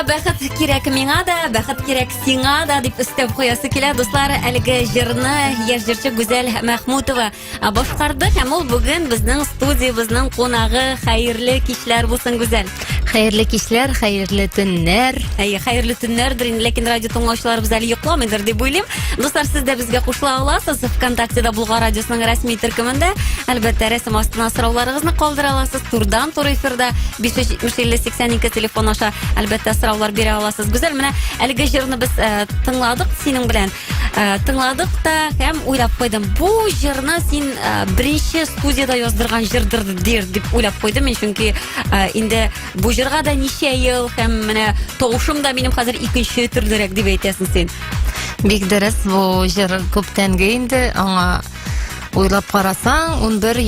бәхет кирәк миңа да, бәхет кирәк сиңа да дип өстәп куясы килә. Дуслар, әлеге җырны яшь җырчы Гүзәл Мәхмүтова башкарды һәм ул бүген безнең студиябызның кунагы. Хәерле кичләр булсын, Гүзәл. Хәерле кичләр, хәерле төннәр. Хәерле төннәрдер инде, ләкин радио тыңлаучыларыбыз әле йокламыйдыр дип уйлыйм. Дуслар, сез дә безгә кушыла аласыз. ВКонтактеда Булгар радиосының рәсми төркемендә. Әлбәттә, рәсем астына сорауларыгызны калдыра аласыз. Турдан тур эфирда 570-50-82 телефон аша әлбәттә сораулар бирә аласыз. Гүзәл, менә әлеге җырны без тыңладык синең белән. Тыңладык та һәм уйлап куйдым. Бу җырны син беренче студияда яздырган җырдыр дип уйлап куйдым мин, чөнки инде бу җырга да ничә ел һәм менә тавышым да минем хәзер икенче төрлерәк дип әйтәсең син. Бик дөрес, бу җыр күптәнге инде, аңа уйлап карасаң 11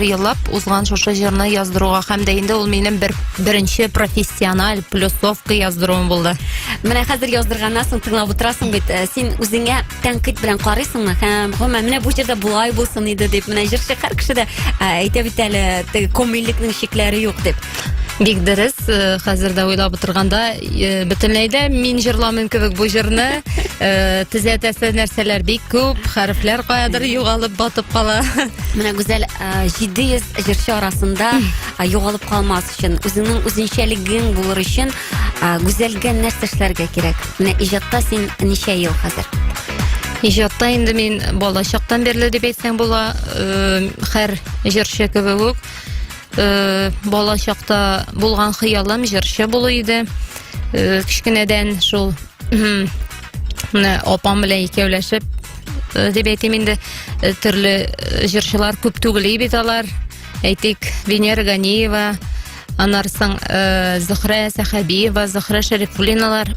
еллап узган шушы җырны яздыруга һәм дә инде ул минем беренче профессиональ плюсовка яздыруым булды. Менә хәзер яздырганнан соң тыңлап утырасың бит, син үзеңә тәнкыйть белән карыйсыңмы? Һәм гомумән менә бу җырда булай булсын иде дип, менә җырчы һәр кеше дә әйтә бит әле, комиллекнең шикләре юк дип. Бик дөрес, хәзер дә уйлап утырганда бөтенләй дә мин җырламыйм кебек бу җырны. Төзәтәсе нәрсәләр бик күп, хәрефләр каядыр югалып батып кала. Менә Гүзәл, 700 җырчы арасында югалып калмас өчен, үзеңнең үзенчәлегең булыр өчен Гүзәлгә нәрсә эшләргә кирәк? Менә иҗатта син ничә ел хәзер? Иҗатта инде мин балачактан бирле дип әйтсәң була, һәр җырчы кебек үк балачакта булган хыялым җырчы булу иде. Кичкенәдән шул апам белән икәүләшеп дип әйтим инде, төрле җырчылар күп түгел бит алар. Әйтик, Венера Ганиева, анарсың Зөһрә Сәхәбиева, Зөһрә Шәрифуллиналар.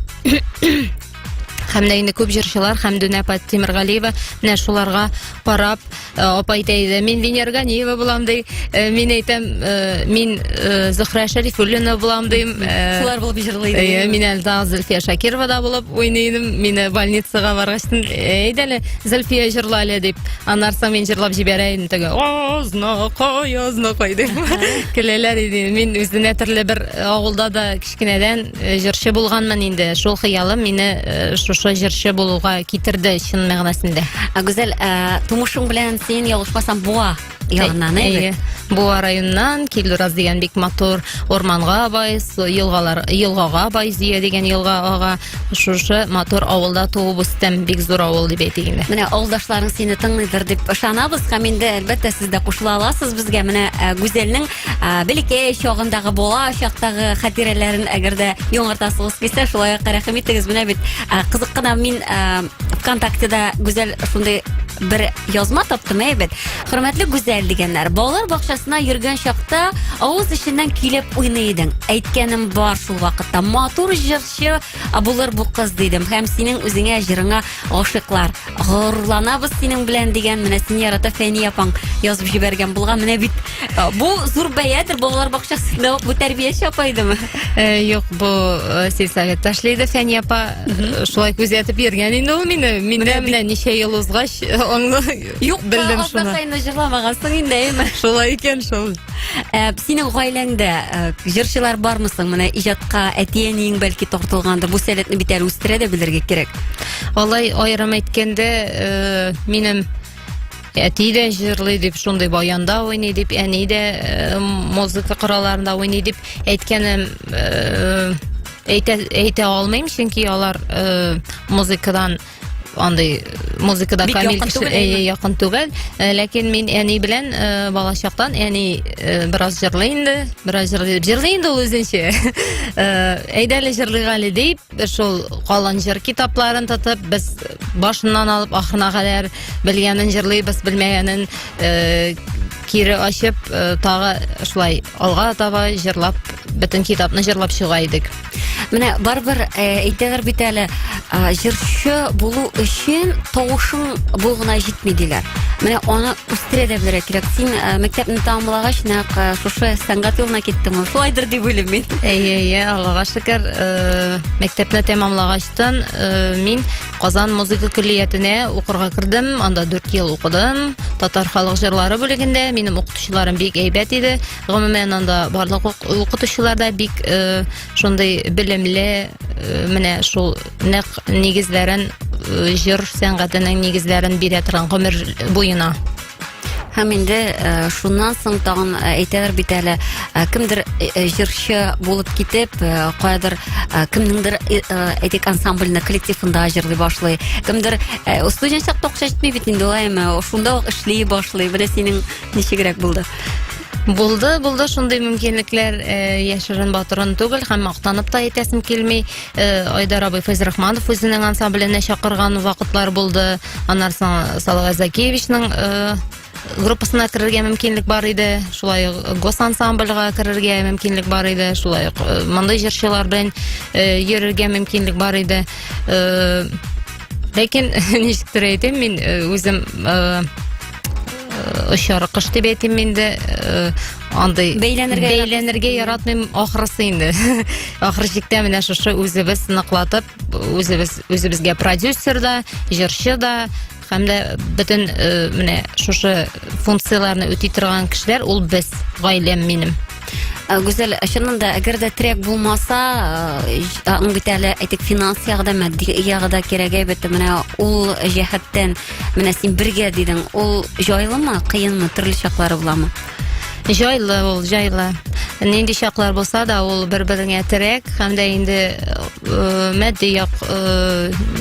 Һәм дә инде күп җырчылар, һәм Дөнәпа Тимергалиева, менә шуларга карап, апа әйтә, мин Венера Ганиева булам ди, мин әйтәм, мин Зөһрә Шәрифуллина булам ди. Шулар булып җырлый. Мин әлдә Зөлфия Шакирова да булып уйныйдым, мине больницага баргачтын, әйдәле Зөлфия җырлале дип, анарсың мин җырлап җибәрәйм, теге ознакой дип көләләр иде. Мин үзенә төрле бер авылда да кичкенәдән җырчы булганмын инде. Шул хыялым мине шушы җырчы булуга китерде чын мәгънәсендә. Гүзәл, тумышың белән син ялгышмасам Буа ягыннан, әйе? Буа районнан Килдураз дигән бик матур орманга бай, елгага бай, Зия дигән елгага, шушы матур авылда туып үстем, бик зур авыл дип әйтик инде. Менә авылдашларың сине тыңлыйдыр дип ышанабыз, һәм инде әлбәттә сез дә кушыла аласыз безгә. Менә Гүзәлнең бәләкәй чагындагы буа чактагы хатирәләрен әгәр дә яңартасыгыз килсә, шулай рәхим итегез. Менә бит кызык кына мин ВКонтактеда Гүзәл шундый бер язма таптым, әйбәт. Хөрмәтле Гүзәл дигәннәр, балалар бакчасына йөргән чакта авыз эченнән килеп уйный идең. Әйткәнем бар шул вакытта, матур җырчы булыр бу кыз дидем. Һәм синең үзеңә җырыңа гашыйклар. Горурланабыз синең белән дигән, менә син ярата Фәния апаң язып җибәргән булган. Менә бит бу зур бәядер, балалар бакчасында бу тәрбияче апа идеме? Юк, бу сельсовет ташлыйды Фәния апа. Шулай күзәтеп йөргән инде ул мине. Миндә менә ничә ел узгач, юк, белдем шуны. Юк, җырламагансың инде, әйме? Шулай икән шул. Синең гаиләңдә җырчылар бармысың? Менә иҗатка әтиәнең бәлки тартылгандыр. Бу сәләтне бит әле үстерә дә белергә кирәк. Алай аерым әйткәндә, минем әти дә җырлый дип, шундый баянда уйный дип, әни дә музыка коралларында уйный дип әйткәнем әйтә алмыйм, чөнки алар музыкадан музыкада камил якын түгел, ләкин мин әни белән балачактан әни бераз җырлый инде ул үзенчә. Әйдәле җырлыйга әле дип, шул калын җыр китапларын тотып, без башыннан алып ахырына кадәр белгәнен җырлыйбыз, белмәгәнен кире ачып, тагы шулай алга таба җырлап, бөтен китапны җырлап чыга идек. Менә барбер әйтәләр бит әле, җырчы булу өчен тавышың бу гына җитми диләр. Менә аны үстерә дә белергә кирәк. Син мәктәпне тәмамлагач, нәкъ шушы сәнгать юлына киттеңме? Шулайдыр дип уйлыйм мин. Әйе, Аллага шөкер, мәктәпне тәмамлагачтан мин Казан музыка көллиятенә укырга кирдем, анда 4 ел укыдым. Татар халык җырлары бүлегендә минем укытучыларым бик әйбәт иде. Гомумән анда барлык укытучылар да бик шундый белемле, менә шул нәкъ нигезләрен җыр сәнгатенең нигезләрен бирә торган гомер буена. Һәм инде шуннан соң тагын әйтәләр бит әле, кемдер җырчы булып китеп, каядыр кемнеңдер әйтик ансамбльне коллективында җырлый башлый. Кемдер студент чакта акча җитми бит инде улаймы, шунда ук эшли башлый. Менә синең ничегрәк булды? Булды шундый мөмкинлекләр яшерен батырын түгел һәм мактанып та әйтәсем килми. Айдар абый Файзрахманов үзенең ансамбленә чакырган вакытлар булды. Аннан соң Салават Закиевичның группасына керергә мөмкинлек бар иде. Шулай госансамбльгә керергә мөмкинлек бар иде. Шулай мондый җырчылар белән йөрергә мөмкинлек бар иде. Ләкин ничектер әйтим, мин үзем ошар кыш дип әйтим инде, андай бәйләнергә яратмыйм ахрысы инде. Ахыр чиктә менә шушы үзебез сынаклатып, үзебезгә продюсер да, җырчы да, һәм дә бөтен менә шушы функцияларны үти торган кешеләр ул без, гаиләм минем. Güzel, aşırında eğer de trek bulmasa, angıtayla etik finans yağda, maddi yağda kerege bette, mene ol cihetten, mene sen birge dedin, ol jaylı mı, kıyın mı, türlü şakları bulamı? Jaylı. Nindi şaklar bolsa da ol bir-birine trek, hem de indi maddi yağ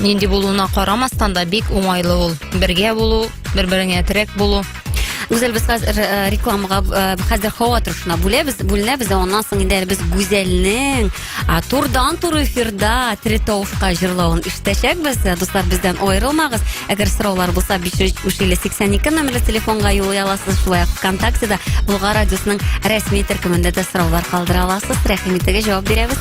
nindi buluna qaramasdan da bik umaylı ol. Birge bulu, bir-birine trek bulu. Güzel, biz reklamga hazır hava turuşuna бүлінәбіз, ondan соң инде biz Güzel'nin turdan tur efirda Tretовка жырлауын иштәшәкбез. Дуслар, бездән аерылмагыз. Әгәр сораулар булса 58382 номерлы телефонга юллый аласыз. Шулай ВКонтактеда Булгар радиосының рәсми төркемендә дә сораулар калдыра аласыз. Рәхим итегез, җавап бирәбез.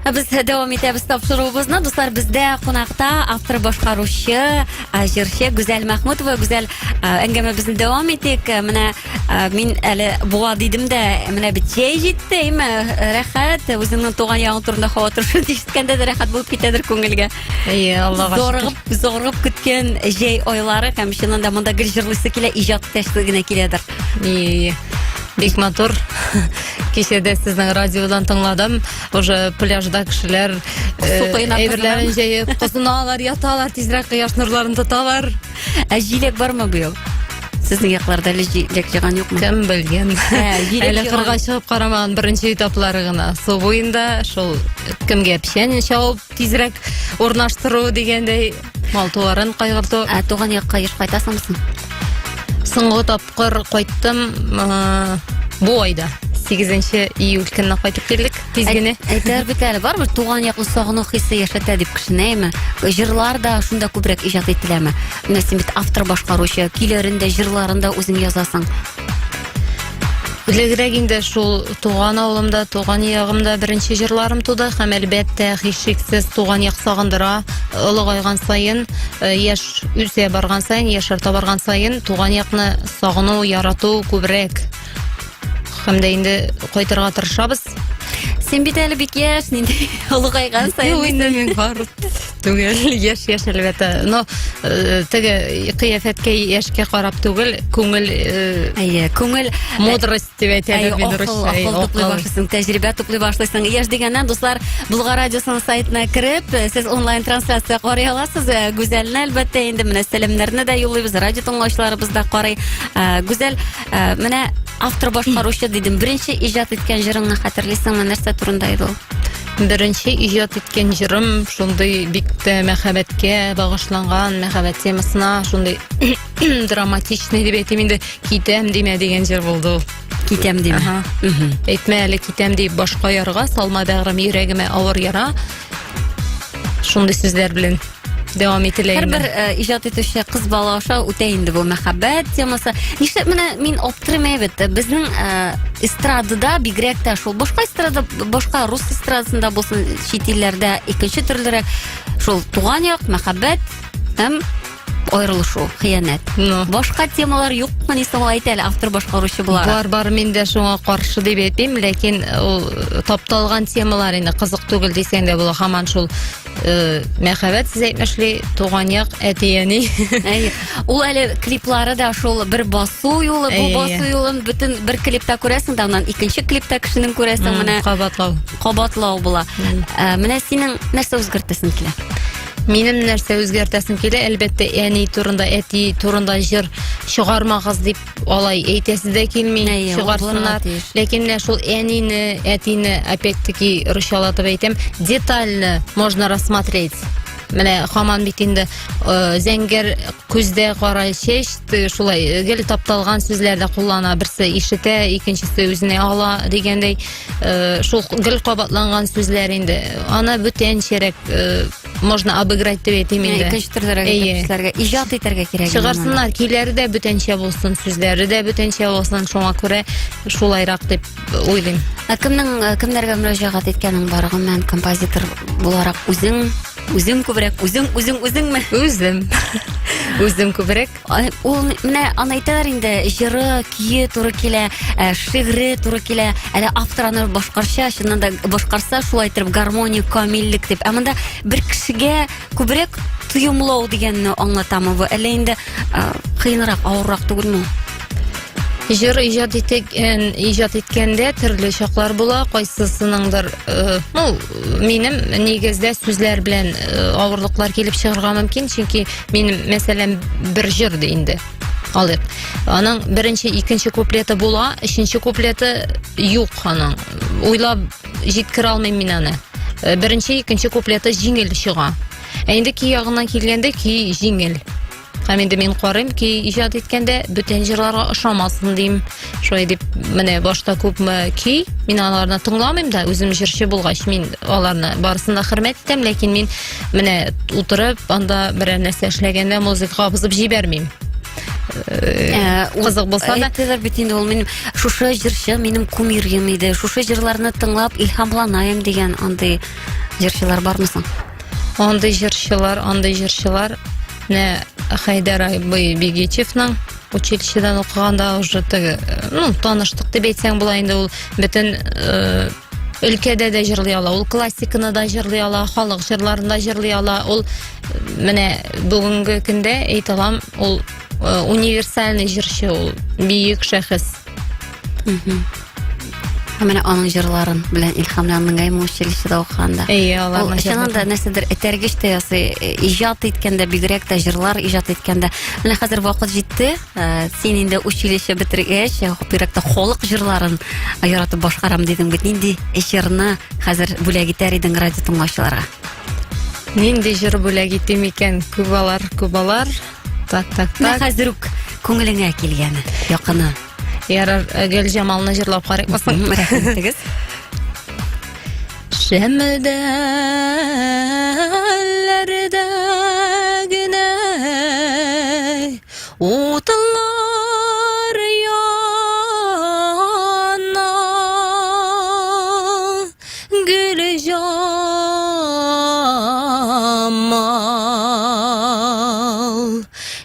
Biz devam etamiz topşırığımızda. Dostlar, bizde konakta автор başqaruvchi җырчы Güzel Mahmudova. Güzel, әңгәмә безне devam etdik. Менә мин әле буа дидем дә, менә бит җәй җитте, рәхәт. Үзеңнең туган ягың турында хава торышын ишеткәндә дә рәхәт булып китәдер күңелгә. Аллага Зоргып көткән җәй айлары һәм чынында монда гел җырлыйсы килә, иҗат тәшвигенә киләдер. Бик матур. Кичәдә сезнең радиодан тыңладым. Уже пляжда кешеләр әйберләрен җәеп, кызыналар, яталар, тизрәк кояш нурларын тоталар. Җиләк бармы бу ел? Сезнең якларда җиләк җигән юкмы? Кем белгән? Әле кырга чыгып карамаган беренче этаплары гына. Су буенда шул кемгә печән чабып тизрәк урнаштыру дигәндәй малтуарын кайгырту. Туган якка еш кайтасыңмы? Соңгы тапкыр кайттым бу айда. 8 июль көнне кайтып килдек, тизгене. Әйтәр бит әле барбы, туган якны сагыну хисе яшәтә дип кешенәме? Җырлар да шунда күбрәк иҗат ителәме? Менә син бит автор башкаручы, көйләрендә, җырларында үзең язасың. Элегрәк инде шул туган авылымда, туган ягымда беренче җырларым туды һәм әлбәттә һичшиксез туган як сагындыра. Улыгайган сайын, яшь үсә барган сайын, яшь арта барган сайын туган якны сагыну, ярату күбрәк. Һәм дә инде кайтырга тырышабыз. Син бит әле бик яшь, нинди улыгайган сайын. Инде мин бар түгел, яшь әлбәттә. Но теге кыяфәткә яшькә карап түгел, күңел мудрость дип әйтәләр бит русча. Туплый башлыйсың, тәҗрибә туплый башлыйсың. Яшь дигәннән, дуслар, Булгар радиосының сайтына кирип, сез онлайн трансляция карый аласыз. Гүзәлне әлбәттә инде менә сәламнәрне дә юллыйбыз, радио тыңлаучыларыбыз да карый. Гүзәл, менә автор башкаручы дидем. Беренче иҗат иткән җырыңны хәтерлисеңме, нәрсә турында иде ул? Беренче иҗат иткән җырым шундый бик тә мәхәббәткә багышланган, мәхәббәт темасына шундый драматичный дип әйтим инде, китәм димә дигән җыр булды ул. Китәм димә. Әйтмә әле китәм дип башка ярга, салма бәгърем йөрәгемә авыр яра. Шундый сүзләр белән devam ителә. Һәрбер иҗат итүче кыз бала аша үтә инде бу мәхәббәт темасы. Нишләп менә мин аптырыйм бит. Безнең эстрадада бигрәк тә шул башка эстрада, башка рус эстрадасында булсын, чит илләрдә икенче төрлерәк шул туган як мәхәббәт һәм Аерылышу, хыянат. Ну. Башка темалар юкмы, нисә әйтә әле автор башкаручы булар. Бар, мин дә шуңа каршы дип әйтим, ләкин ул тапталган темалар инде кызык түгел дисәң дә була, һаман шул мәхәббәт сез әйтмешли, туган як, әтияни. Ул әле клиплары да шул бер басу юлы, бу басу юлын бөтен бер клипта күрәсең, да аннан икенче клипта кешенең күрәсең, менә кабатлау була. Менә синең нәрсә үзгәртәсең килә? Минем нәрсә үзгәртәсем килә, әлбәттә, әни турында, әти турында җыр чыгармагыз дип алай әйтәсе дә килми, чыгарсыннар. Ләкин менә шул әнине, әтине опять-таки русчалатып әйтәм, детально можно рассмотреть. Менә һаман бит инде зәңгәр күздә кара чәч, шулай гел тапталган сүзләрдә куллана, берсе ишетә, икенчесе үзенә ала дигәндәй, шул гел кабатланган сүзләр инде. Аны бүтәнчәрәк можно обыграть дип әйтим инде. Икенче төрләргә иҗат итәргә кирәк. Чыгарсыннар, көйләре дә бүтәнчә булсын, сүзләре дә бүтәнчә булсын, шуңа күрә шулайрак дип уйлыйм. Кемнәргә мөрәҗәгать иткәнең барыгын мен композитор буларак үзең күбрәк, үзеңме? Үзем күбрәк. Ул менә аны әйтәләр инде, җыры, кие туры килә, шигъре туры килә. Әле автор аны башкарса, чыннан да башкарса, шулай итеп гармония, камиллек дип. Ә монда бер кешегә күбрәк тоемлау дигәнне аңлатамы бу? Әле инде кыенрак, авыррак түгелме? Җыр иҗат иткәндә төрле чаклар була, кайсысыныңдыр, минем нигездә сүзләр белән авырлыклар килеп чыгарга мөмкин, чөнки минем мәсәлән бер җыр ди инде. Алык. Аның беренче, икенче куплеты була, өченче куплеты юк аның. Уйлап җиткерә алмыйм мин аны. Беренче, икенче куплеты җиңел чыга. Инде ки ягыннан килгәндә ки җиңел. Һәм инде мин карыйм ки иҗат иткәндә бүтән җырларга ошамасын дим. Шулай дип, менә башта күпме ки, мин аларны тыңламыйм да, үзем җырчы булгач, мин аларны барысын да хөрмәт итәм, ләкин мин менә утырып, анда берәр нәрсә эшләгәндә музыкага бузып җибәрмим. Кызык булса да, әйттеләр бит инде ул минем шушы җырчы минем кумирем иде, шушы җырларны тыңлап илһамланаем дигән андый җырчылар бармы соң? Андый җырчылар, не Хайдар Бегичевның училищедан укыганда уже таныштык дип әйтсәң була, инде ул бөтен өлкәдә дә җырлый ала, ул классиканы да җырлый ала, халык җырларын да җырлый ала. Ул менә бүгенге көндә әйтә алам, ул универсальный җырчы, ул бийек шәхес. Менә аның җырларын белән илһамланган училищеда укыганда. Аларның җырлары да нәрсәдер этәргеч тә ясый, иҗат иткәндә, бигрәк тә җырлар иҗат иткәндә. Менә хәзер вакыт җитте. Син инде училище бетергәч, бигрәк тә халык җырларын яратып башкарам дидең бит. Нинди җырны хәзер бүләк итәр идең радио тыңлаучыларга? Нинди җыр бүләк итим икән? Күбалар. Так. Хәзер үк күңелеңә килгәне, якыны. Ярар, Гөл Җамалны җырлап карыйк басың. Рәхмәтегез. Шәмдәлләрдә генә утлар яна, Гөл Җамал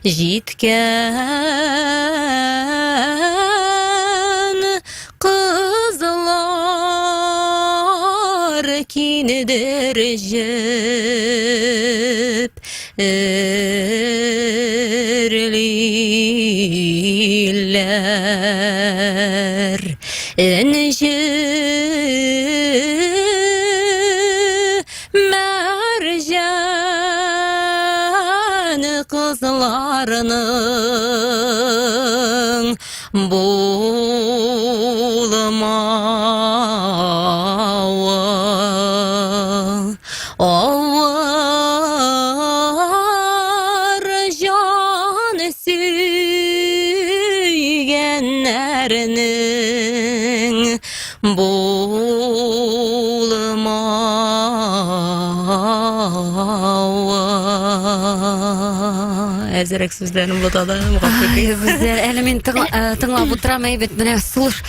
җиткән кызлар киндер җеп эрлиләр, энҗе мәрҗән кызларының булмавы, авыр җан сөйгәннәрнең булмавы. үзерек сүзләрен бутады. Гүзәл, әле мин тыңлап утырам, әйбет, менә сулыш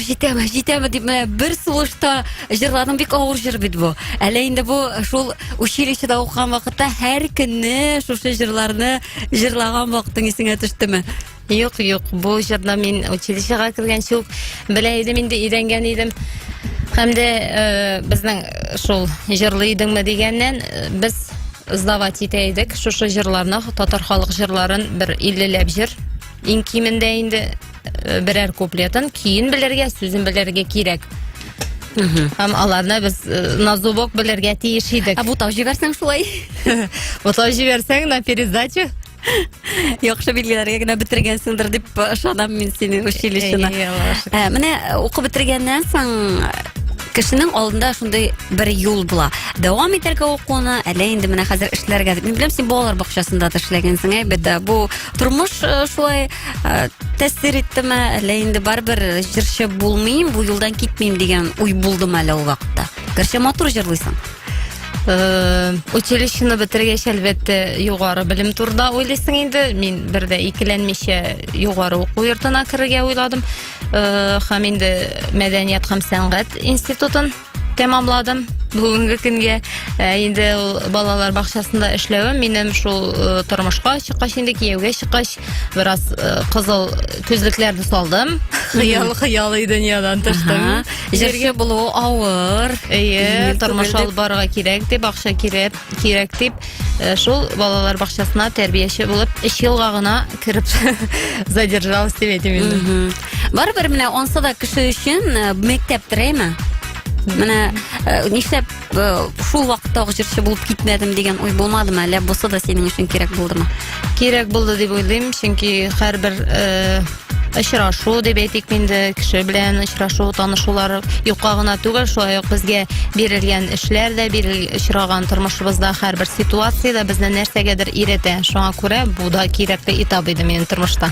җитәме дип, менә бер сулышта җырладың, бик авыр җыр бит бу. Әле инде бу шул училищеда укыган вакытта һәр көнне шушы җырларны җырлаган вакытың исеңә төштеме? Юк, бу җырда мин училищега кергәнче үк белә идем, инде өйрәнгән идем. Һәм дә безнең шул җырлый идеңме дигәннән без сдавать итә идек шушы җырларны, татар халык җырларын бер 50ләп җыр. Иң кимендә инде берәр куплетін кейін белергә, сүзен белергә кирәк. Һәм аларны без на зубок белергә тиеш идек. Бутау җибәрсәң шулай. Бутау җибәрсәң на пересдачу. Яхшы билгеләргә генә бетергәнсеңдер дип ышанам мин сине училищены. Менә укып бетергәннән соң кешенең алдында шундай бер юл була. Дәвам итәргә укуны, әле инде менә хәзер эшләргә дип. Мин беләм, син балалар бакчасында да эшләгәнсең, әйбәт. Бу тормыш шулай тәэсир иттеме, әле инде барбер җырчы булмыйм, бу юлдан китмим дигән уй булдымы әле ул вакытта? Гәрчә матур җырлыйсың. Училищены бетергәч, әлбәттә, югары белем турында уйлыйсың инде. Мин бердә икеләнмичә югары уку йортына керергә уйладым. Һәм инде мәдәният һәм сәнгать институтын тәмамладым. Бүгенге көнгә инде балалар бакчасында эшләвем минем шул тормышка чыккач, инде кияүгә чыккач, бераз кызыл күзлекләрне салдым. Хыялый дөньядан төштем. Җырчы булу авыр. Тормыш алып барырга кирәк дип, акча кирәк дип, шул балалар бакчасына тәрбияче булып 3 елга гына кирип задержалась дип әйтим инде. Барыбер менә анса да кеше өчен мәктәптер, әйме? Менә нишләп шул вакытта җырчы булып китмәдем дигән уй булмадымы? Әллә булса да синең өчен кирәк булдымы? Кирәк булды дип уйлыйм, чөнки һәрбер очрашу дип әйтик инде, кеше белән очрашу, танышулар юкка гына түгел, шулай ук безгә бирелгән эшләр дә, очраган тормышыбызда һәрбер ситуациядә безне нәрсәгәдер иретә. Шуңа күрә бу да кирәкле этап иде минем тормышта.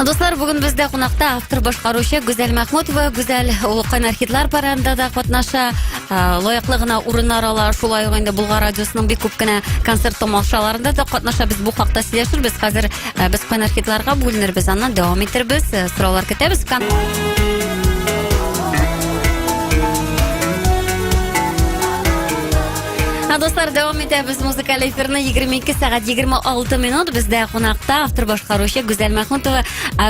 Дуслар, бүген бездә кунакта автор башкаручы Гүзәл Мәхмүтова. Гүзәл ул кайнар хитлар парадында да катнаша, лаеклы гына урыннар ала. Шулай ук инде Булгар радиосының бик күп кенә концерт тамашаларында да катнаша. Без бу хакта сөйләшербез. Хәзер без кайнар хитларга бүленербез, аннан дәвам итербез. Сораулар көтәбез. Достар, дәвам итәбез музыкаль эфирне 22 сәгать 26 минут. Бездә кунакта автор башкаручы Гүзәл Мәхмүтова.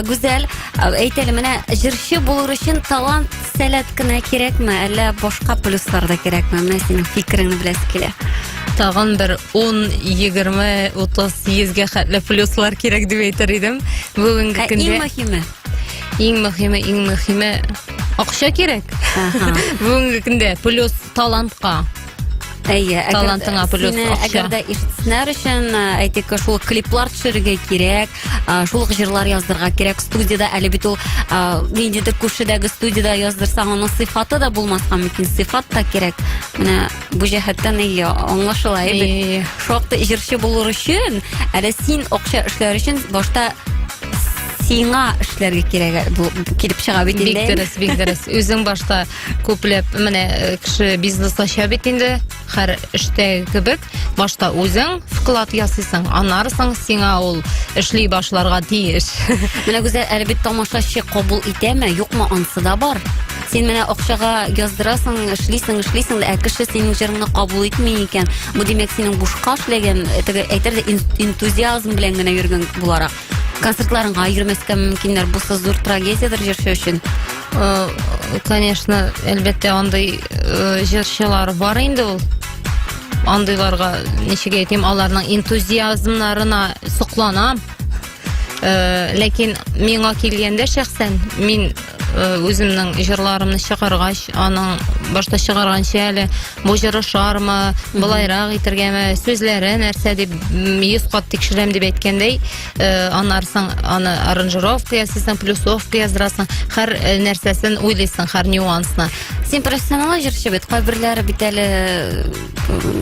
Гүзәл, әйтәле, менә җырчы булыр өчен талант, сәләт кенә кирәкме, әллә башка плюслар да кирәкме? Менә синең фикереңне беләсе килә. Тагын бер 10, 20, 30, 100гә хәтле плюслар кирәк дип әйтер идем. Бүгенге көндә Иң мөһиме акча кирәк. Бүгенге көндә плюс талантка. Талантыңа плюс акча. Әгәр дә ишетсеннәр өчен, әйтик, шул клиплар төшерергә кирәк, шул җырлар яздырга кирәк. Студияда әле бит ул ниндидер күршедәге студияда яздырсаң, аның сыйфаты да булмаска мөмкин, сыйфат та кирәк. Менә бу җәһәттән аңлашыла иде. Шундый җырчы булыр өчен, әле син акча эшләр өчен башта сиңа эшләргә кирәк килеп чыга бит инде. Бик дөрес. Үзең башта күпләп менә кеше бизнес ача бит инде. Һәр эштә кебек, башта үзең вклад ясыйсың, аннарсың сиңа ул эшли башларга тиеш. Менә Гүзәл, әле бит тамашачы кабул итәме, юкмы, ансы да бар. Син менә акчага яздырасың, эшлисең, кеше синең җырыңны кабул итми икән. Бу димәк синең бушка эшләгән, әйтер дә энтузиазм белән генә йөргән буларак. Концертларыңа йөрмәскә мөмкиннәр, бу зур трагедиядер җырчы өчен. Конечно, әлбәттә андый җырчылар бар инде ул. Андыйларга ничек әйтим, аларның энтузиазмнарына сокланам. Ләкин миңа килгәндә шәхсән мин үземнең җырларымны чыгаргач, аның башта чыгарганча әле бу җыры шармы, булайрак итергәме, сүзләре нәрсә дип 100 кат тикшерәм дип әйткәндәй, аннарсың аны аранжировка ясыйсың, плюсовка яздырасың, һәр нәрсәсен уйлыйсың, һәр нюансны. Син профессионал җырчы бит, кайберләре бит әле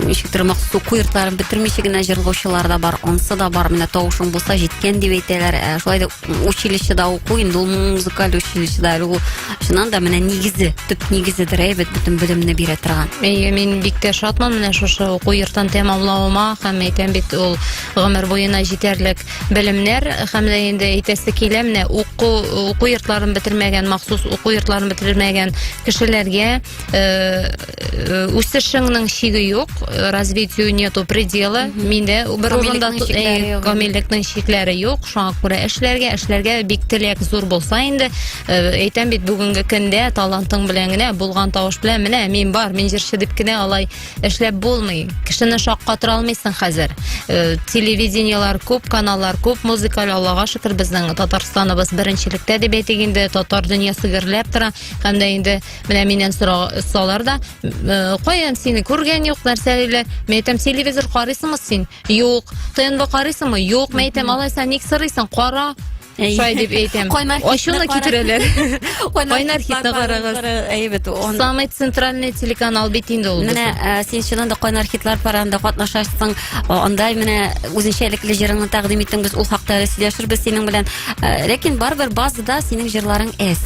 ничектер махсус куертларын бетермичә генә җырлаучылар да бар, ансы да бар. Менә тавышың булса җиткән дип әйтәләр. Шулай да училищеда уку, инде ул музыкаль училищеда ул шуннан да менә нигезе, төп нигезедер әйбет бөтен белемне бирә торган. Мин бик тә шатман менә шушы уку йортын тәмамлавыма һәм әйтәм бит ул гомер буена җитәрлек белемнәр һәм дә инде әйтәсе килә менә уку йортларын бетермәгән, махсус уку йортларын бетермәгән кешеләргә үсешеңнең чиге юк, развитию нету предела. Миндә бер урында камиллекнең чикләре юк. Шуңа күрә эшләргә бик теләк зур булса инде, әйтәм бит бүгенге көндә талантың белән генә, булган тавыш белән менә мин бар, мин җырчы дип кенә алай эшләп булмый. Кешене шаккатыра алмыйсың хәзер. Телевидениелар күп, каналлар күп, музыкаль, Аллага шөкер, безнең Татарстаныбыз беренчелектә дип әйтик инде, татар дөньясы гөрләп тора. Һәм дә инде менә миннән сорасалар да, каян сине күргән юк, нәрсәләр? Мен әйтәм, телевизор карыйсыңмы син? Юк. ТНБ карыйсыңмы? Юк. Мен әйтәм, алайса ник сорыйсың? Кара. Шай дип әйтәм. Ачуны китерәләр. Кайнар хитне карагыз. Әйбет. Самый центральный телеканал бит инде ул. Менә син шуннан да кайнар хитлар паранда катнашасың. Анда менә үзенчәлекле җырыңны тәкъдим иттең, без ул хакта сөйләшербез синең белән. Ләкин барбер базада синең җырларың әз.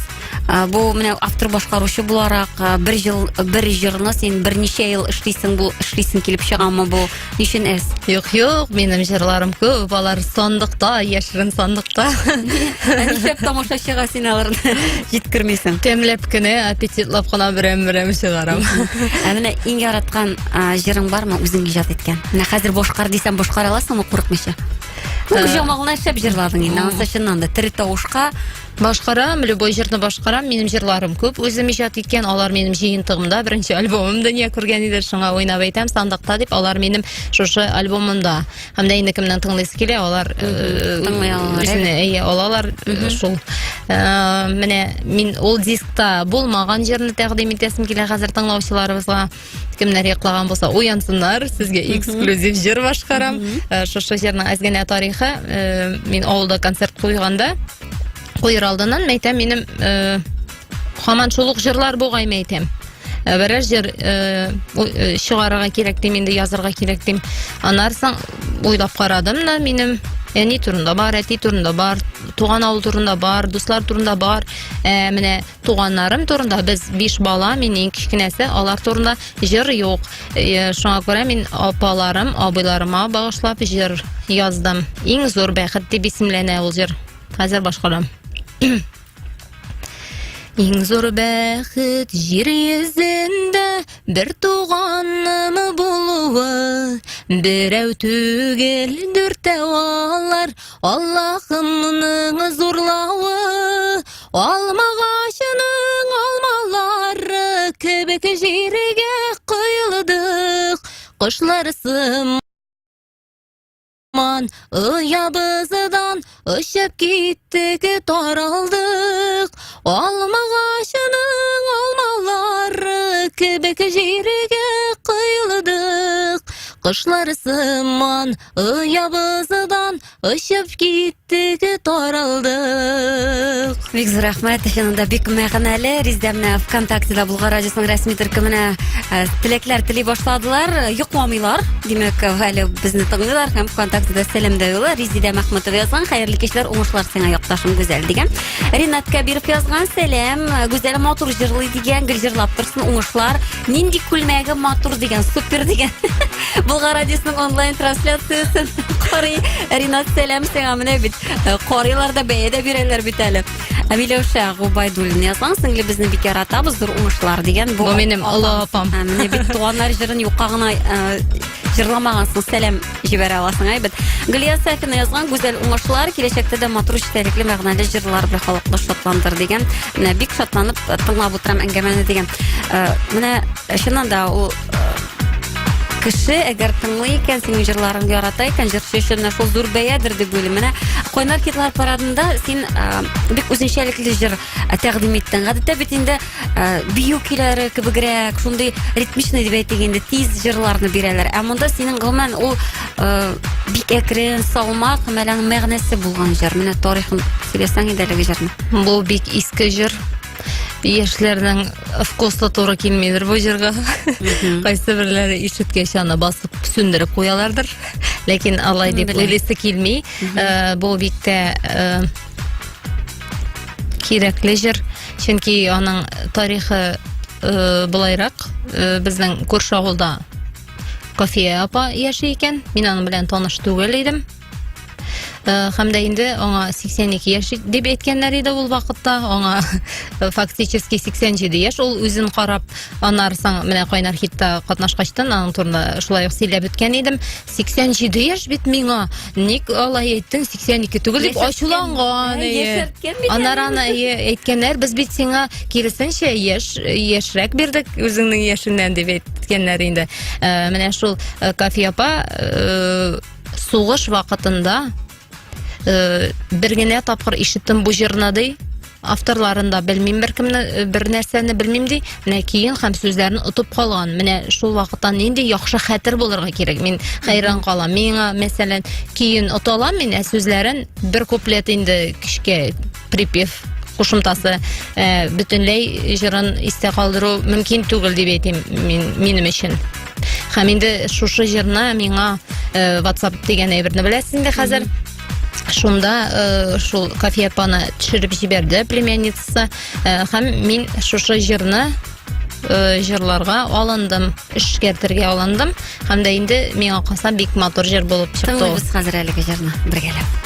Бу менә автор башкаручы буларак бер җырны син берничә ел эшлисең килеп чыганмы бу? Нишен әз? Юк, минем җырларым күп, алар сандыкта, яшерен сандыкта. Нишәп тамашачыга син аларны җиткермисең? Тәмләп кенә, аппетитлап кына берәм чыгарам. Менә иң яраткан җырың бармы үзең иҗат иткән? Менә хәзер башкар дисәм башкара аласыңмы курыкмыйча? Җамагына шәп җырладың инде, анысы чыннан да тере тавышка башкарам, любой җырны башкарам, минем җырларым күп, үзем иҗат иткән, алар минем җыентыгымда, беренче альбомым дөнья күргән иде, шуңа уйнап әйтәм, сандыкта дип, алар минем шушы альбомымда. Һәм дә инде кемнән тыңлыйсы килә, алар алалар шул. Менә мин ул дискта булмаган җырны тәкъдим итәсем килә хәзер тыңлаучыларыбызга. Кемнәр яклаган булса, уянсыннар, сезгә эксклюзив җыр башкарам. Шушы җырның әз генә тарихы, мин авылда концерт куйганда, куер алдыннан мәйтәм, минем һаман шул ук җырлар бугай мәйтәм. Берәр җыр чыгарырга кирәк дим, инде язарга кирәк дим. Аннан уйлап карадым да, минем әни турында бар, әти турында бар, туган авыл турында бар, дуслар турында бар. Менә туганнарым турында, без 5 бала, минең кичкенәсе, алар турында җыр юк. Шуңа күрә мин апаларым, абыйларыма багышлап җыр яздым. Иң зур бәхет дип исемләнә ул җыр. Хәзер башкарам. Иң зур бәхет җир йөзендә бер туганым булуы, берәү түгел дүртәү алар, Аллаһымның зурлавы, алмагачының алмалары кебек җиргә коелдык, кошлар Уябыздан ұшып киттік, таралдық, алмағашының алмалары кебек жерге құйылдық, құшлар сыман уябыздан ұшып киттік, таралдық. Бик зур рәхмәт, шунда бик мәгънәле Риздәмне ВКонтактеда Булгар радиосының рәсми төркеменә теләкләр тели башладылар, йокламыйлар. Димәк, әле безне тыңлыйлар һәм ВКонтактеда сәламләүләр. Риздә Мәхмүтов язган, хәерле кичләр, уңышлар сиңа якташым гүзәл дигән. Ринат Кабиров язган, сәлам, гүзәл матур җырлый дигән, гел җырлап торсын, уңышлар. Нинди күлмәге матур дигән, супер дигән. Булгар радиосының онлайн трансляциясын карый. Ринат, сәлам сиңа, менә бит карыйлар да бәядә бирәләр бит әле. Миләүшә Губайдуллин язган, сеңле безне бик яратабыз, зур уңышлар дигән. Бу минем олы апам. Менә бит туганнар җырын юкка гына җырламагансың, сәлам җибәрә аласың, әйбет. Гөлия Сафина язган, гүзәл уңышлар, киләчәктә дә матур җитәлекле мәгънәле җырлар белән халыкны шатландыр дигән. Менә бик шатланып тыңлап утырам әңгәмәне дигән. Менә чыннан да ул кеше әгәр тыңлый икән, синең җырларыңны ярата икән, җырчы өчен шул зур бәядер дип уйлыйм. Менә Кайнар хитлар парадында син бик үзенчәлекле җыр тәкъдим иттең. Гадәттә бит инде бию көйләре кебегрәк, шундый ритмичный дип әйтик инде, тиз җырларны бирәләр. Ә монда синең гомумән ул бик әкрен, салмак, мәгънәсе булган җыр. Менә тарихын сөйләсәң иде әлеге җырны. Бу бик иске җыр. Яшьләрнең вкусы туры килмидер бу җырга. Кайсы бирләре ишеткәч аны басып сүндереп куялардыр. Ләкин алай дип уйлыйсы килми. Бу бик тә кирәкле җыр. Чөнки аның тарихы булайрак, безнең күрше авылда Кафия апа яши икән. Мин аның белән таныш түгел идем. Һәм дә инде аңа 82 яшь дип әйткәннәр иде ул вакытта. Аңа фактически 87 яшь. Ул үзен карап, аннарсың менә кайнар хитта катнашкачтан аның турында шулай ук сөйләп үткән идем. 87 яшь бит миңа. Ник алай әйттең 82 түгел дип ачуланган. Аннар аны әйткәннәр, без бит сиңа киресенчә яшьрәк бирдек үзеңнең яшеңнән дип әйткәннәр инде. Менә шул Кафия апа сугыш вакытында бер генә тапкыр ишеттем бу җырны ди. Авторларында белмим, бер нәрсәне белмим ди. Менә кийин һәм сүзләрен утып калган. Менә шул вакыттан нинди яхшы хәтер булырга кирәк. Мин хайран калам. Миңа мәсәлән кийин оталам мин сүзләрен бер куплет инде кичкә припев кушымтасы бөтенләй җырын истә калдыру мөмкин түгел дип әйтим минем өчен. Һәм инде шушы җырны миңа WhatsApp дигән әйберне беләсең инде хәзер. Шунда шул Кафия апаны төшереп җибәрде племянницасы. Һәм мин шушы җырны җырларга алындым, эшкәртергә алындым. Һәм дә инде миңа калса бик матур җыр булып чыкты. Тыңлыйбыз хәзер әлеге җырны бергәләп.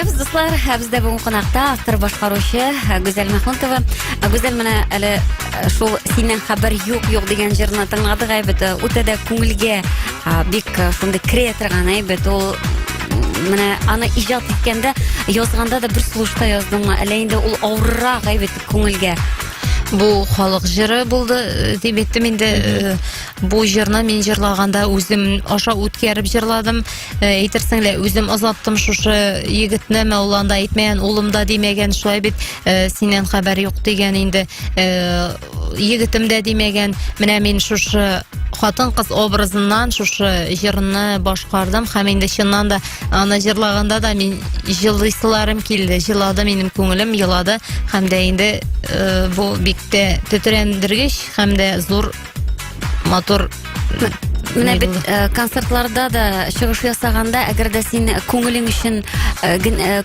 Келебез дуслар, бездә бүген кунакта автор башкаручы Гүзәл Мәхмүтова. Гүзәл менә әле шул синнән хәбәр юк дигән җырны тыңладык әйбет. Үтә дә күңелгә бик шундый керә торган әйбет. Ул менә аны иҗат иткәндә, язганда да бер слушта яздым. Әле инде ул авыррак әйбет күңелгә. Бу халык җыры булды дип әйттем инде. Бу җырны мин җырлаганда үзем аша үткәреп җырладым. Әйтерсең лә үзем азаттым шушы егетне, Мәуланда әйтмәгән, улымда димәгән, шулай бит синнән хәбәр юк дигән инде. Егетем дә димәгән. Менә мин шушы хатын-кыз образыннан шушы җырны башкардым һәм инде чыннан да аны җырлаганда да мин җырлыйсыларым килде. Җырладым, минем күңелем елады һәм дә инде бу бик тә тетрәндергеч һәм дә зур мотор. Менә бит концертларда да чыгыш ясаганда, әгәр дә син күңелең өчен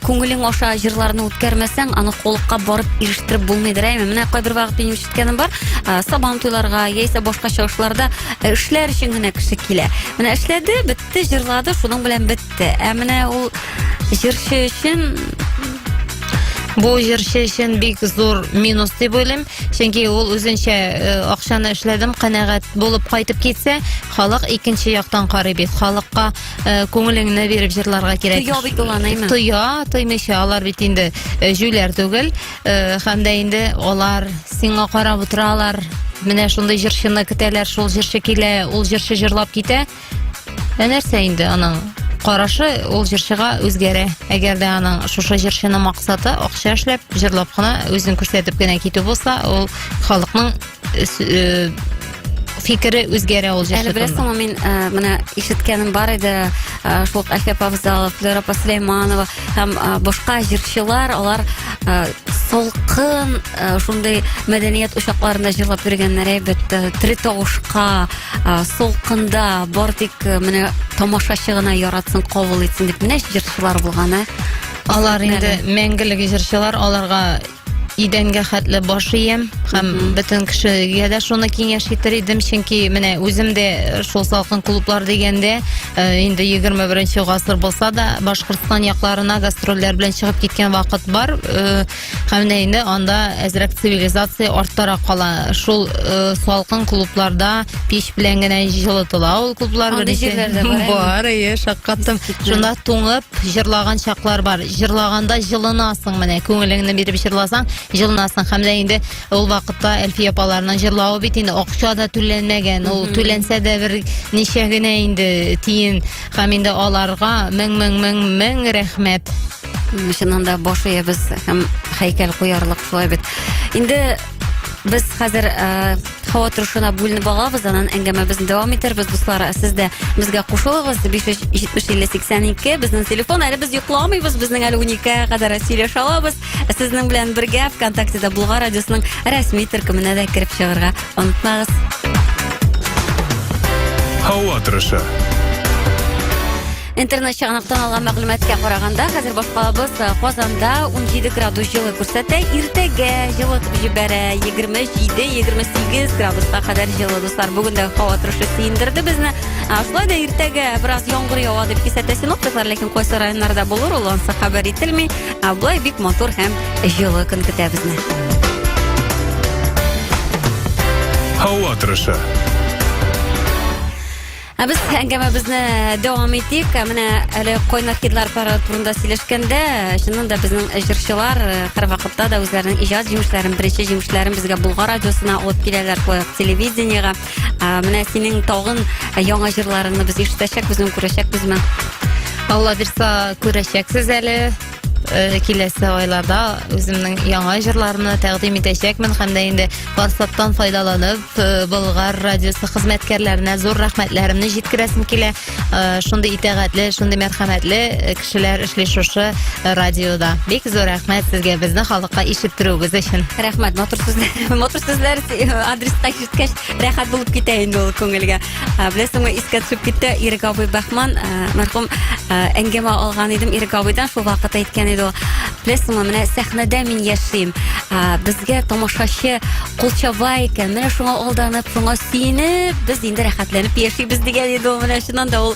күңелең аша җырларны үткәрмәсәң, аны холыкка барып ирештереп булмыйдыр. Менә кайбер вакыт минем ишеткәнем бар, сабан туйларга яисә башка чыгышларда эшләр өчен генә кеше килә. Менә эшләде, бетте, җырлады, шуның белән бетте. Менә ул җырчы өчен Бу җырчы өчен бик зур минус дип уйлыйм. Чөнки ул үзенчә акчаны эшләдем, канәгать булып кайтып китсә, халык икенче яктан карый бит. Халыкка күңелеңне биреп җырларга кирәк. Туя бит ул анаймы? Тоймыйча, алар бит инде җүләр түгел. Һәм дә инде алар сиңа карап утыралар. Менә шундый җырчыны көтәләр, шул җырчы килә, ул җырчы җырлап китә. Нәрсә инде аның карашы ул җырчыга үзгәрә. Әгәр дә аның шушы җырчының максаты акча эшләп, җырлап кына үзен күрсәтеп кенә китү булса, ул халыкның фикере үзгәрә ул җырчы. Әле беләсеңме, мин менә ишеткәнем бар иде, шул Әхәп Абзалов, Флора Сулейманова һәм башка җырчылар, алар солкын шундый мәдәният учакларында җырлап йөргәннәр әйбәт, тере тавышка, солкында, бар тик менә тамашачы гына яратсын, кабул итсен дип менә җырчылар булган. Алар инде мәңгелек җырчылар, аларга идәнгә хәтле баш ием һәм бөтен кешегә дә шуны киңәш итер идем, чөнки менә үзем дә шул салкын клублар дигәндә инде 21нче гасыр булса да Башкортстан якларына гастрольләр белән чыгып киткән вакыт бар, һәм дә инде анда әзрәк цивилизация арттарак кала. Шул салкын клубларда пич белән генә җылытыла ул клублар бар, шаккаттым. Шунда туңып җырлаган чаклар бар. Җырлаганда җылынасың, менә күңелеңне биреп җырласаң җылынасың. Һәм дә инде ул вакытта Әлфия апаларның җырлавы бит инде акча да түләнмәгән. Ул түләнсә дә бер ничә генә инде тиен. Һәм инде аларга мең рәхмәт. Чыннан да баш иябез һәм һәйкәл куярлык шулай бит. Инде без хәзер һава торышына бүленеп алабыз, аннан әңгәмәбезне дәвам итербез дуслар. Сез дә безгә кушылыгыз, 570-50-82 безнең телефон. Әле без йокламыйбыз, безнең әле 12-гә кадәр сөйләшә алабыз. Сезнең белән бергә ВКонтактеда Булгар радиосының рәсми төркеменә дә кирип чыгарга онытмагыз. Һава торышы. Интернет чыганактан алган мәгълүматкә караганда, хәзер башкалабыз Казанда 17 градус җылы күрсәтә, иртәгә җылытып җибәрә 27-28 градуска кадәр җылы дуслар. Бүген дә һава торышы сөендерде безне. Шулай да иртәгә бераз яңгыр ява дип кисәтә синоптиклар, ләкин кайсы районнарда булыр, ул ансы хәбәр ителми. Булай бик мотор һәм җылы көн көтә безне. Һава торышы. Без әңгәмәбезне дәвам итик. Менә әле Койнак Кидлар пары турында сөйләшкәндә, чыннан да безнең җырчылар һәр вакытта да үзләренең иҗат җимешләрен, беренче җимешләрен безгә Булгар радиосына алып киләләр, телевидениегә. Менә синең тагын яңа җырларыңны без ишетәчәкбез, күрәчәкбезме? Алла бирсә күрәчәксез әле. Киләсе айларда үземнең яңа җырларымны тәкъдим итәчәкмен һәм дә инде форсаттан файдаланып Булгар радиосы хезмәткәрләренә зур рәхмәтләремне җиткерәсем килә. Шундый итәгатьле, шундый мәрхәмәтле кешеләр эшли шушы радиода. Бик зур рәхмәт сезгә безне халыкка ишеттерүегез өчен. Рәхмәт, мотор сүзләр адреска ишеткәч рәхәт булып китә инде ул күңелгә. Беләсеңме, искә төшеп китте Ирек абый Бахман, мәрхүм, әңгәмә алган идем Ирек абыйдан, шул вакытта әйткән иде. Беләсеңме, менә сәхнәдә мин яшим. Безгә тамашачы кулчавай икән. Менә шуңа алданып, шуңа сөенеп, без инде рәхәтләнеп яшибез дигән иде ул. Менә шуннан да ул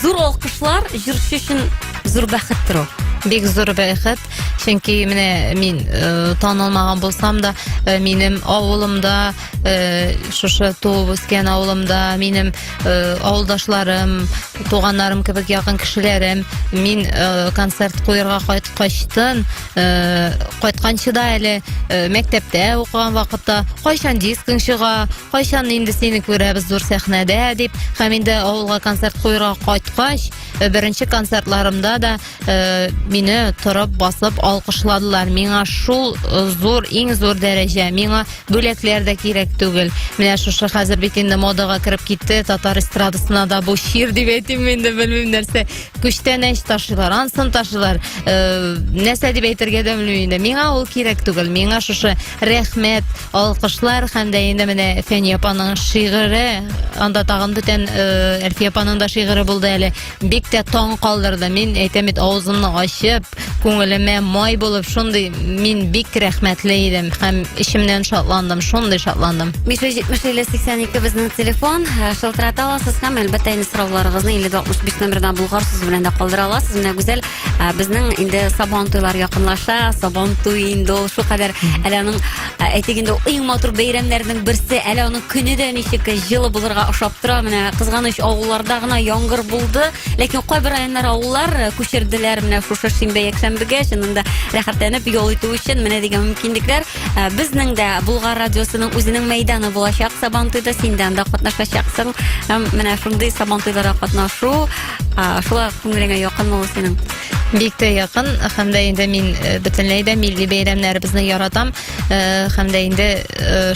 зур алкышлар җырчы өчен зур бәхеттер ул. Бик зур бәхет, чөнки менә мин танылмаган булсам да, минем авылымда, шушы туып үскән авылымда, минем авылдашларым, туганнарым кебек якын кешеләрем, мин концерт куярга кайткачтын, кайтканчы да әле мәктәптә укыган вакытта, кайчан дискың чыга, кайчан инде сине күрәбез зур сәхнәдә дип, һәм инде авылга концерт куярга кайткач, беренче концертларымда да мине торып басып алкышладылар. Миңа шул зур, иң зур дәрәҗә. Миңа бүләкләр дә кирәк түгел. Менә шушы хәзер бит инде модага кирип китте, татар эстрадасына да бу шир дип әйтим инде, белмим нәрсә. Күчтән әч ташылар, ансын ташылар. Нәрсә дип әйтергә дә белмим инде. Миңа ул кирәк түгел. Миңа шушы рәхмәт, алкышлар һәм дә инде менә Фәния апаның шигыре, анда тагын бүтән Әлфия апаның да шигыре булды әле. Бик тә таң калдырды. Мин әйтәм бит, авызымны ачып, күңелемә май булып, шундый мин бик рәхмәтле идем һәм ичемнән шатландым, шундый шатландым. 570-82 безнең телефон, шылтырата аласыз һәм әлбәттә инде сорауларыгызны 5065 номердан булгар сүз белән дә калдыра аласыз. Менә гүзәл, безнең инде Сабан туйлар якынлаша, Сабан туй инде ул шулкадәр әле аның әйтик инде иң матур бәйрәмнәрнең берсе, әле аның көне дә ничек җылы булырга ошап тора. Менә кызганыч авылларда гына яңгыр булды, ләкин кайбер районнар авыллар күчерделәр менә шушы шимбә якшәмбегә, шунда рәхәтләнеп ял итү өчен менә дигән мөмкинлекләр. Безнең дә Булгар радиосының үзенең мәйданы булачак Сабан туйда, синдән дә катнашачаксың. Һәм менә шундый Сабан туйларга катнашу, шулай күңелеңә якынмы ул синең? Бик тә якын, һәм дә инде мин бөтенләй дә милли бәйрәмнәребезне яратам, һәм дә инде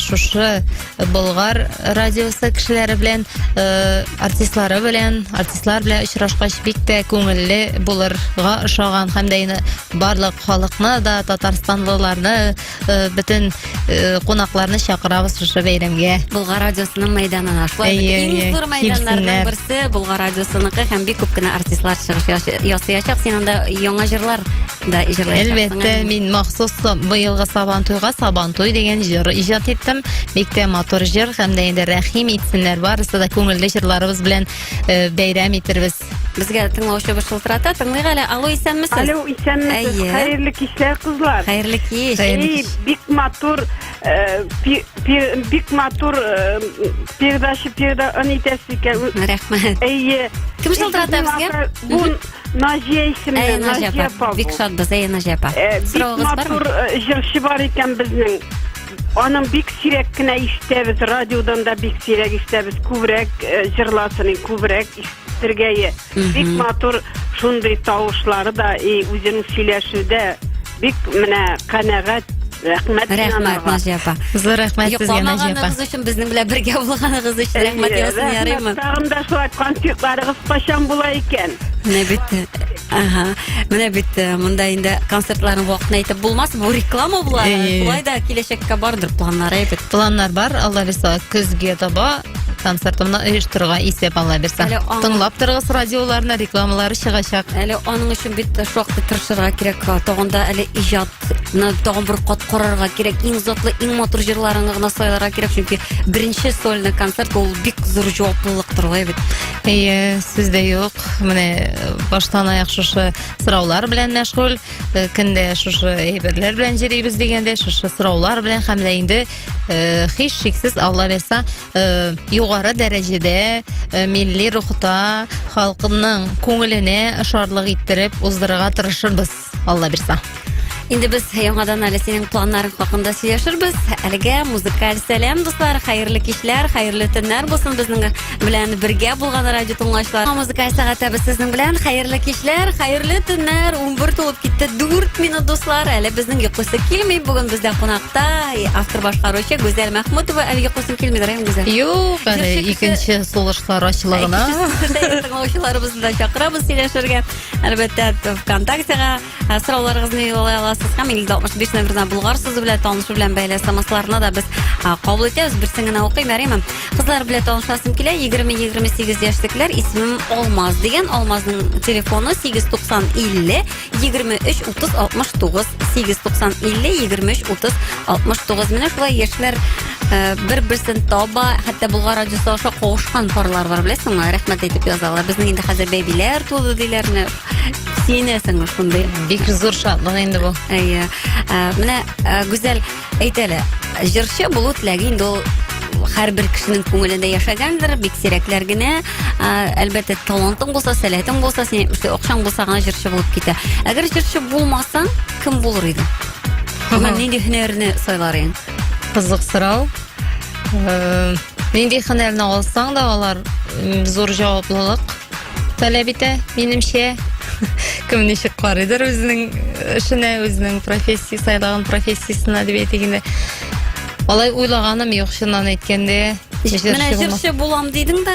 шушы Болгар радиосы кешеләре белән, артистлар белән очрашкач бик тә күңелле булырга ошаган, һәм дә инде барлык халыкны да, татарстанлыларны, бөтен кунакларны чакырабыз шушы бәйрәмгә. Болгар радиосының мәйданына. Шулай иң зур мәйданнарның берсе Болгар радиосыныкы, һәм бик күп кенә артистлар чыгыш ясаячак. Син анда яңа җырлар да җырлаячаксың. Әлбәттә, мин махсус быелгы Сабан туйга Сабан туй дигән җыр иҗат иттем. Бик тә матур җыр, һәм дә инде рәхим итсеннәр, барысы да күңелле җырларыбыз белән бәйрәм итербез. Безгә тыңлаучыбыз шылтырата. Тыңлыйк әле. Алло, исәнмесез? Алло, исәнмесез? Хәерле кичләр, кызлар. Хәерле кич. Бик матур передача итәсез икән. Рәхмәт. Кем шылтырата безгә? Бу Наҗия исемле, Наҗия апа. Бик шатбыз, Наҗия апа. Бик матур җырчы бар икән безнең. Аның бик сирәк кенә ишетәбез, радиодан да бик сирәк ишетәбез, күбрәк җырласын, күбрәк ишетергә. Бик матур шундый тавышлары да, үзенең сөйләшүдә бик менә канәгать. Рәхмәт Наҗия апа. Зур рәхмәт сезгә, Наҗия апа. Йокламаганыгыз өчен, безнең белән бергә булганыгыз өчен рәхмәт ясын, ярыймы? Тагын да шулай концертларыгыз качан була икән? Менә бит монда инде концертларның вакытын әйтеп булмас, бу реклама була. Шулай да киләчәккә бардыр планнары әйтеп. Планнар бар, Алла бирсә, көзгә таба концертымны оештырырга исәп Алла бирсә. Тыңлап торыгыз, радиоларны рекламалары чыгачак. Әле аның өчен бит шактый тырышырга кирәк. Тагында әле иҗатны тагын бер кат карарга кирәк. Иң затлы, иң матур җырларны гына сайларга кирәк, чөнки беренче сольный концерт ул бик зур җаваплылыктыр бит. Сездә юк. Менә баштан аяк шушы сораулар белән мәшгуль, көндә шушы әйберләр белән җырыйбыз дигәндә, шушы сораулар белән һәм дә инде һич шиксез Алла бирсә, югары дәрәҗәдә милли рухта халкының күңеленә ошарлык иттереп уздырырга тырышырбыз, Алла бирсә. Инде без яңадан әле синең планнарың хакында сөйләшербез. Әлегә музыкаль сәлам дуслар, хәерле кичләр, хәерле төннәр булсын безнең белән бергә булган радио тыңлаучылар. Музыкаль сәгатьтә сезнең белән хәерле кичләр, хәерле төннәр. 11 тулып китте, 4 минут дуслар. Әле безнең йокысы килми. Бүген бездә кунакта автор башкаручы Гүзәл Мәхмүтова. Әле йокысы килмидер, Гүзәл? Юк, әле икенче сулышлар ачылыгына. Тыңлаучыларыбызны да чакырабыз сөйләшергә. Әлбәттә, ВКонтактега сорауларыгызны юллай аласыз. Һәм 65 номердан Булгар сүзе белән танышу белән бәйле смсларны да без кабул итәбез. Берсен генә укыйм, ярыймы? Кызлар белән танышасым килә. 20-28 яшьлекләр, исемем Алмаз дигән. Алмазның телефоны 89050 23 30 69 89050 23 30 69. Менә шулай яшьләр бер-берсен таба, хәтта Булгар радиосы аша кавышкан парлар бар, беләсеңме? Рәхмәт әйтеп язалар. Безнең инде хәзер бәбиләр туды диләрне. Синәсең шундай. Бик зур шатлык инде бу. Әйе. Менә гүзәл әйтәле. Җырчы булу теләге инде ул һәрбер кешенең күңелендә яшәгәндер, бик сирәкләр генә. Әлбәттә талантың булса, сәләтең булса, син акчаң булса гына җырчы булып китә. Әгәр җырчы булмасаң, кем булыр идең? Нинди һөнәрне сайлар идең? Кызык сорау. Нинди һөнәрне алсаң да алар зур җаваплылык таләп итә, минемчә. Кем ничек карыйдыр үзенең эшенә, үзенең профессия сайлаган профессиясына дип әйтгәндә. Алай уйлаганым юк, чыннан әйткәндә. Менә җырчы булам дидең дә,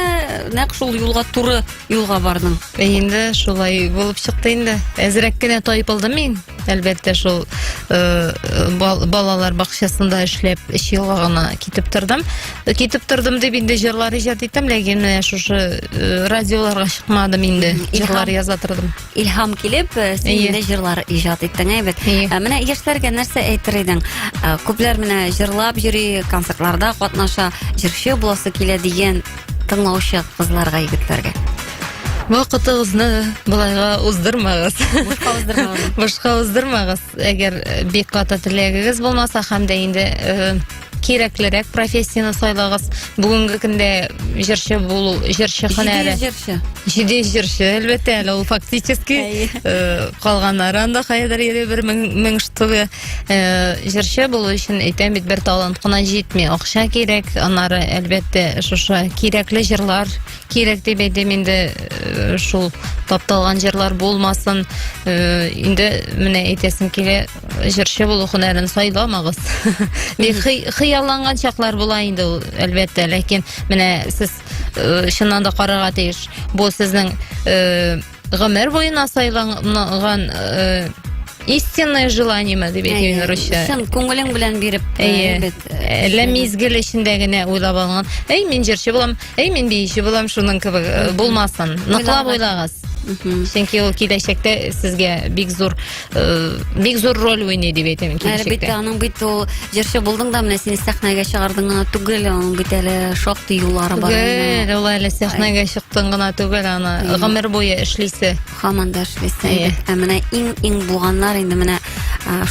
нәкъ шул юлга туры юлга бардың. Инде шулай булып чыкты инде. Әзрәк кенә тайпылдым мин. Әлбәттә шул балалар бакчасында эшләп 3 елга гына китеп тордым. Китеп тордым дип инде җырлар иҗат иттем, ләкин менә шушы радиоларга чыкмадым инде. Җырлар яза тордым. Илһам килеп, син дә җырлар иҗат иттең, әйбәт. Менә яшьләргә нәрсә әйтер идең? Күпләр менә җырлап йөри, концертларда катнаша, җырчы буласы килә дигән тыңлаучы кызларга, егетләргә. Вакытыгызны булайга уздырмагыз. Башка уздырмагыз. Әгәр бик каты теләгегез булмаса һәм дә инде кирәклерәк профессияны сайлагыз. Бүгенге көндә җырчы булу, җырчы һөнәре. Җиде җырчы, әлбәттә, әле ул фактически калганнары анда кайдыр йөри, 1000 штугы. Җырчы булу өчен әйтәм бит, бер талант кына җитми, акча кирәк. Аннары әлбәттә шушы кирәкле җырлар кирәк дип әйтәм инде, шул тапталган җырлар булмасын. Инде менә әйтәсем килә, җырчы булу һөнәрен сайламагыз. Хыялланган чаклар була инде ул, әлбәттә, ләкин менә сез чыннан да карарга тиеш. Бу сезнең гомер буена сайланган истинное желание дип әйтәм русча. Шын күңелең белән биреп, әллә мизгел эчендә генә уйлап алган. Мин җырчы булам, мин биюче булам, шуның кебек булмасын. Ныклап уйлагыз. Чөнки ул киләчәктә сезгә бик зур роль уйный дип әйтәм киләчәктә. Әлбәттә, аның бит ул җырчы булдың да, менә син сәхнәгә чыгардың гына түгел, аның бит әле шактый юллары бар. Ул әле сәхнәгә чыктың гына түгел, аны гомер буе эшлисе. Һаман да эшлисе. Менә иң булганнар инде менә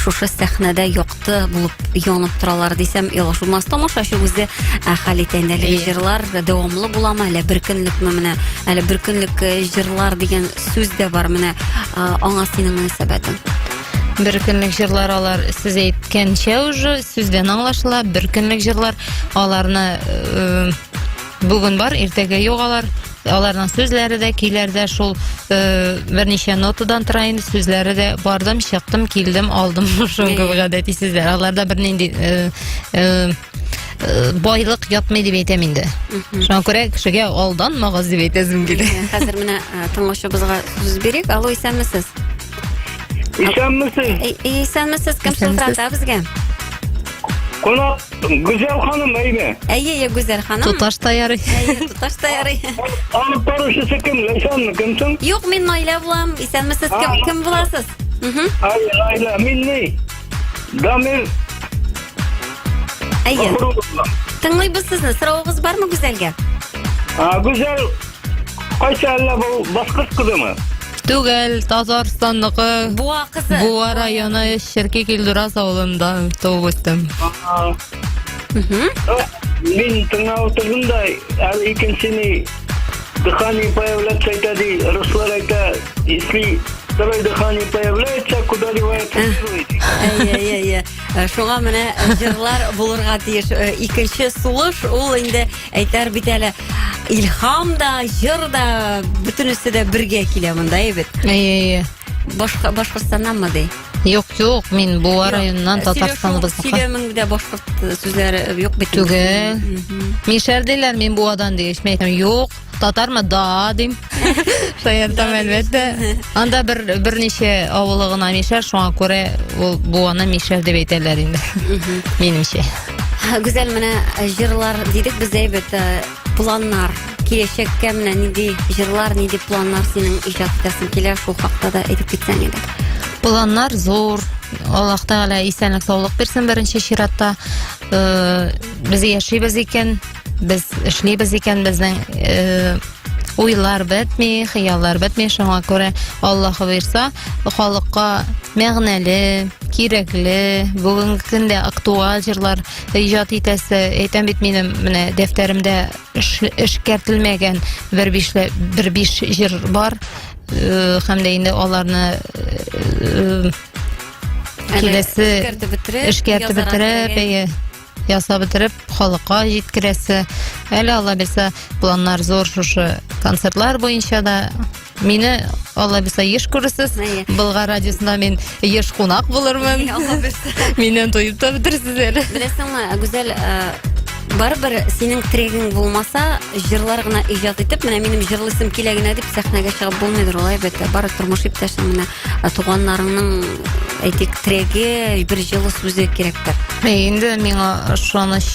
шушы сәхнәдә якты булып янып торалар дисәм, ялгышмас. Тамашачы үзе хәл итә инде. Җырлар дәвамлы буламы, әле бер көнлекме? Менә әле бер көнлек җырлар дигән сүз дә бар. Менә аңа синең мөнәсәбәтең? Бер көнлек җырлар алар, сез әйткәнчә уже сүздән аңлашыла. Бер көнлек җырлар аларны бүген бар, иртәгә юк алар. Аларның сүзләре дә, көйләре дә шул берничә нотадан тора инде, сүзләре дә бардым, чыктым, килдем, алдым, шуңгы гадәти сүзләр. Аларда бернинди байлык ятмый дип әйтәм инде. Шуңа күрә кешегә алданмагыз дип әйтәсем килә. Хәзер менә тыңлаучыбызга сүз бирик. Алло, исәнмесез? Исәнмесез? Исәнмесез, кем шылтырата безгә? Кунак Гүзәл ханым, әйме? Әйе, Гүзәл ханым. Туташ таярый. Туташ таярый. Алып баручысы кем? Ләйсәнме, кемсең? Юк, мин Найла булам. Исәнмесез, кем буласыз? Найла, мин ни? Дамир. Әйе. Тыңлыйбыз сезне. Сорауыгыз бармы Гүзәлгә? Гүзәл кайсы әллә бу башкорт кызымы? Түгел, Татарстанныкы. Буа кызы. Буа районы Шәрки Килдурас авылында туып үстем. Мин тыңлап отырдым да, әле икенчене дыхание появляется, ди, руслар әйтә, если второе дыхание появляется, куда девается? Әйе. Шуңа менә җырлар булырга тиеш. Икенче сулыш, ул инде әйтәр бит әле илһам да, җыр да, бөтенесе дә бергә килә монда, әйбет. Әйе. Башкортстаннанмы ди? Юк, мин Буа районыннан, Татарстаныбызныкы. Сөйләмеңдә башкорт сүзләре юк бит. Түгел. Мишәрделәр, мин Буадан дигәч, мен әйтәм, юк, татармы да дим. Шаяртам әлбәттә. Анда берничә авылы гына Мишәр, шуңа күрә ул Буаны Мишәр дип әйтәләр инде. Минемчә. Гүзәл, менә җырлар дидек без, әйбет, планнар. Киләчәккә менә нинди җырлар, нинди планнар синең иҗат итәсең килә, шул хакта да әйтеп китсәң иде. Планнар зур. Аллаһ Тәгалә исәнлек, саулык бирсен беренче чиратта. Без яшибез икән, без эшлибез икән, безнең уйлар бетми, хыяллар бетми, шуңа күрә Аллаһы бирса, халыкка мәгънәле, кирәкле, бүгенге көндә актуаль җырлар иҗат итәсе, әйтәм бит минем менә дәфтәремдә эшкәртелмәгән бер биш җыр бар, һәм дә инде аларны киләсе эшкәртеп бетереп, ясап бетереп, халыкка җиткерәсе. Әле Алла белсә, планнар зур шушы концертлар буенча да. Мине Алла белсә еш күрсез. Болгар радиосында мин еш кунак булырмын. Алла белсә. Миннән тоеп та бетерсез әле. Беләсеңме, Гүзәл, барыбер синең трегing булмаса, җырлар гына иҗат итеп, менә минем җырлысым килә генә дип сәхнәгә чыгып булмыйдыр улай бит. Бары тормыш иптәшең менә туганнарыңның әйтик треге бер җылы сүзе кирәктер. Инде миңа ышаныч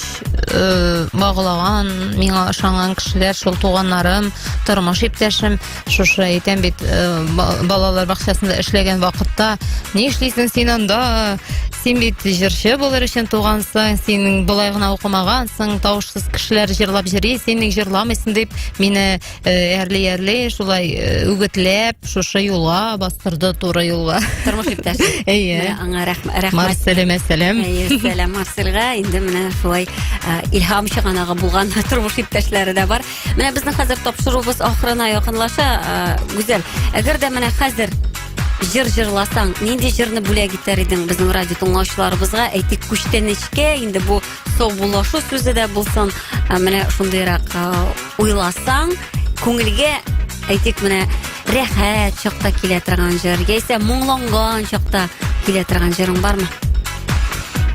багылаган, миңа ышанган кешеләр, шул туганнарым, тормыш иптәшем, шушы әйтәм бит, балалар бакчасында эшләгән вакытта, ни эшлисең син анда? Син бит җырчы булыр өчен тугансың, син болай гына укымагансың, тавышсыз кешеләр җырлап йөри, син ник җырламыйсың дип мине әрли шулай үгетләп, шушы юлга бастырды, туры юлга. Тормыш иптәш. Әйе. Аңа рәхмәт. Марселемә сәлам. Әйе, сәлам Марселга. Инде менә шулай илһам чыганага булган тормыш иптәшләре дә бар. Менә безнең хәзер тапшырубыз ахырына якынлаша. Гүзәл, әгәр дә менә хәзер җыр җырласаң, нинди җырны бүләк итәр идең безнең радио тыңлаучыларыбызга? Әйтик, күчтәнечкә, инде бу саубулашу сүзе дә булсын, менә шундыйрак уйласаң, күңелгә әйтик менә рәхәт чакта килә торган җыр, яисә моңланган чакта килә торган җырың бармы?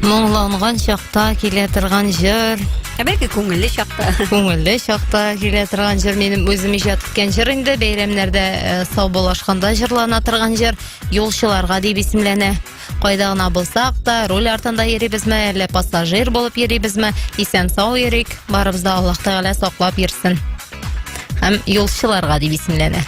Моңланган чакта килә торган җыр. Бәлки күңелле чакта. Күңелле чакта килә торган җыр минем үзем иҗат иткән җыр инде, бәйрәмнәрдә саубулашканда җырлана торган җыр, юлчыларга дип исемләнә. Кайда гына булсак та, руль артында йөрибезме, әллә пассажир булып йөрибезме, исән сау йөрик, барыбыз да Аллаһ Тәгалә саклап йөрсен. Һәм юлчыларга дип исемләнә.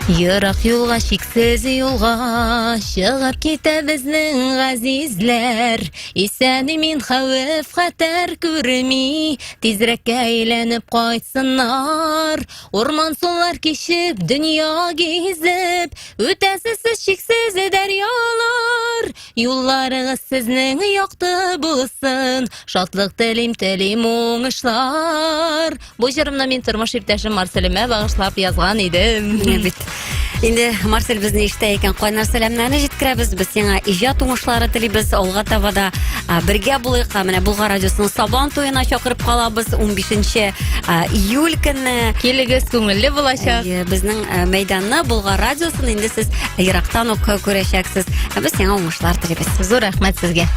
Ерак юлга, чиксез юлга чыгып китә безнең газизләр. Исән мин хәвеф хәтәр күрми, тизрәккә әйләнеп кайтсыннар. Урман сулар кичеп, дөнья гизеп, үтәсез чиксез дәрьялар. Юлларыгыз сезнең якты булсын, шатлык телим уңышлар. Бу җырымны мин тормыш иптәшем Марселемә багышлап язган идем. Инде Марсел безне ишетә икән, кайнар сәламнәрне җиткерәбез. Без сиңа иҗат уңышлары телибез. Алга таба да бергә булыйк. Менә Болгар радиосының Сабан туена чакырып калабыз 15 июль көнне. Килегез, күңелле булачак. Безнең мәйданны, Болгар радиосын инде сез ерактан ук күрәчәксез. Без сиңа уңышлар телибез. Зур рәхмәт сезгә.